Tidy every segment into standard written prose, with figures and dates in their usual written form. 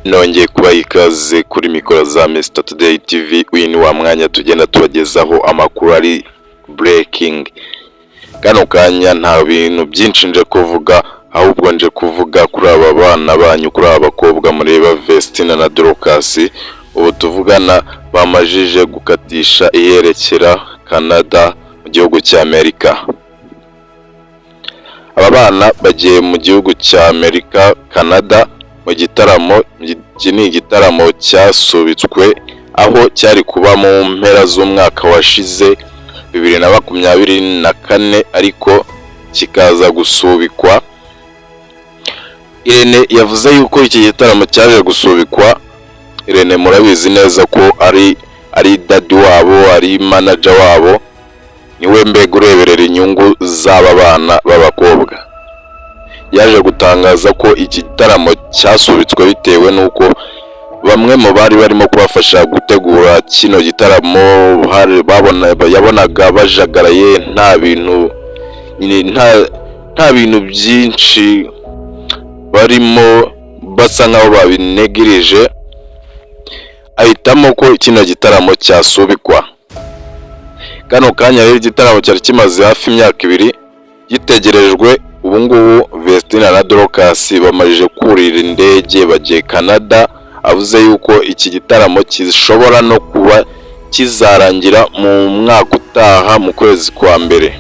nongeye kubaha ikaze kuri mikoro za Mr Today TV. Uyu ni wa mwanya tugenda tubagezaho amakuru ari breaking. Kano kanya nta bintu byinshi nje kuvuga, ahubwo nje kuvuga kuri aba bana banyu, kuri aba bakobwa mureba Vestina na Dorcas. Ubu tuvugana bamajije gukatisha iyerekera Canada mu gihugu cya Amerika. Aba bana bagiye mu gihugu cya Amerika, Canada, mu gitaramo. Iki ni igitaramo cyasubitswe aho cyari kuba mu mpera z'umwaka washize 2024, ariko kikaza gusubikwa. Irene yavuze yuko iki gitaramo cyaje gusubikwa. Irene murabizi neza ko ari dadi wabo, ari manager wabo, niwe mbega ureberera inyungu z'aba bana b'abakobwa. Yaje gutangaza ko iki gitaramo cyasubitswe bitewe nuko bamwe mu bari barimo kubafasha gutegura kino gitaramo yabonaga bajagaraye, nta bintu byinshi barimo, basa nkaho babinegirije, ahitamo ko kino gitaramo cyasubikwa. Kano kanya rero igitaramo cyari kimaze hafi imyaka 2 gitegerejwe. Ubu ngubu Vestina na Dorcas bamajije kurira indege bagiye Canada, avuze yuko iki gitaramo kishobora no kuba kizarangira mu mwaka utaha mu kwezi kwa mbere.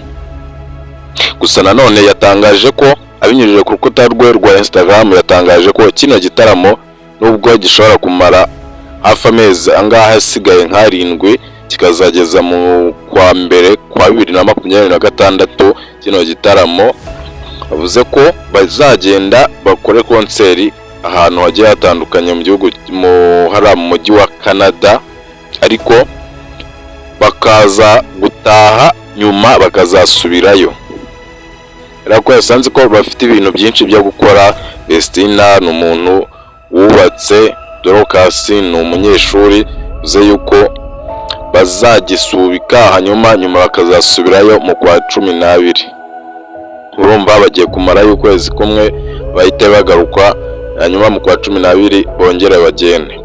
Gusa nanone yatangaje ko abinyujije ku rukuta rwe rwa Instagram, yatangaje ko kino gitaramo nubwo gishobora kumara hafi amezi angahe asigaye nk'7, kikazageza mu kwa mbere kwa 2026. Kino gitaramo avuze ko bazagenda bakore konseri ahantu hagiye hatandukanye mu gihugu, mu mujyi wa Canada, ariko bakaza gutaha nyuma bakazasubirayo. Ariko yasanze ko bafite ibintu byinshi byo gukora. Vestina ni umuntu wubatse, Dorcas ni umunyeshuri, uze yuko bazagisubika hanyuma bakazasubirayo mu kwa 12. Urumva bagiye kumara ukwezi kumwe bahite bagaruka, hanyuma mu kwa 12 bongere bagende.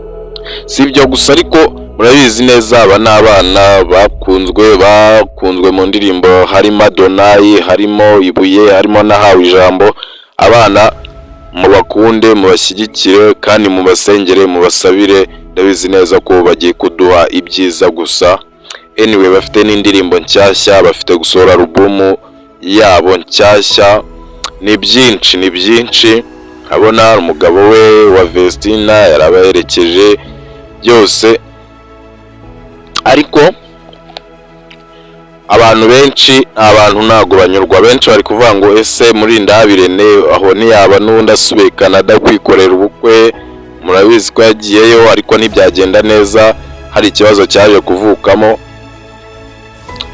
Si ibyo gusa ariko murabizi neza aba n'abana bakunzwe mu ndirimbo harimo Adonai, harimo Ibuye, harimo Nahawe Ijambo. Abana mubakunde, mubashyigikire kandi mubasengere, mubasabire. Ndabizi neza ko bagiye kuduha ibyiza gusa. Anyway, bafite n'indirimbo nshyashya, bafite gusohora album yabo nshyashya. Ni byinshi. Abona umugabo we wa Vestina yarabaherekeje byose, ariko abantu benshi ntago banyurwa. Benshi bari kuvuga ngo ese muri Ndabirene aho ntiyaba n'undi asubiye Canada kwikorera ubukwe. Murabizi ko yagiyeyo ariko ntibyagenda neza, hari ikibazo cyaje kuvukamo.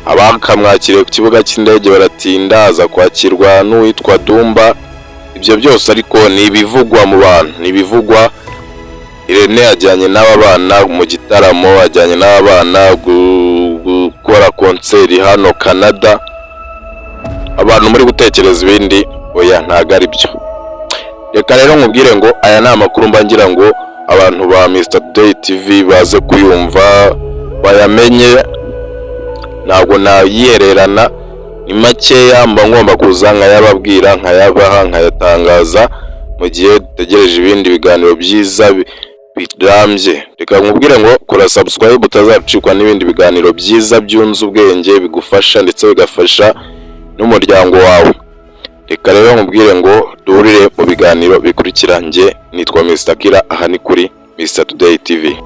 Abakamwakiriye ku kibuga cy'indege baratinda, aza kwakirwa n'uwitwa Dumba. Ibyo byose ariko ni ibivugwa mu bantu, ni ibivugwa. Irene yajyanye n'aba bana mu gitaramo, ajyanye n'aba bana gukora konseri hano Canada. Abantu muri gutekereza ibindi, oya ntago ari byo. Reka rero nkubwire ngo aya ni amakuru mbangira ngo abantu ba Mr Today TV baze kuyumva bayamenye. Ntabwo nayihererana, ni makeya mba ngomba kuza nkayababwira, nkayabaha, nkayatangaza mu gihe dutegereje ibindi biganiro byiza birambye. Reka nkubwire ngo kora subscribe utazacikwa n'ibindi biganiro byiza byunze ubwenge, bigufasha ndetse bigafasha n'umuryango wawe. Reka rero nkubwire ngo duhurire mu biganiro bikurikira. Nitwa Mr Kira, aha ni kuri Mr Today TV.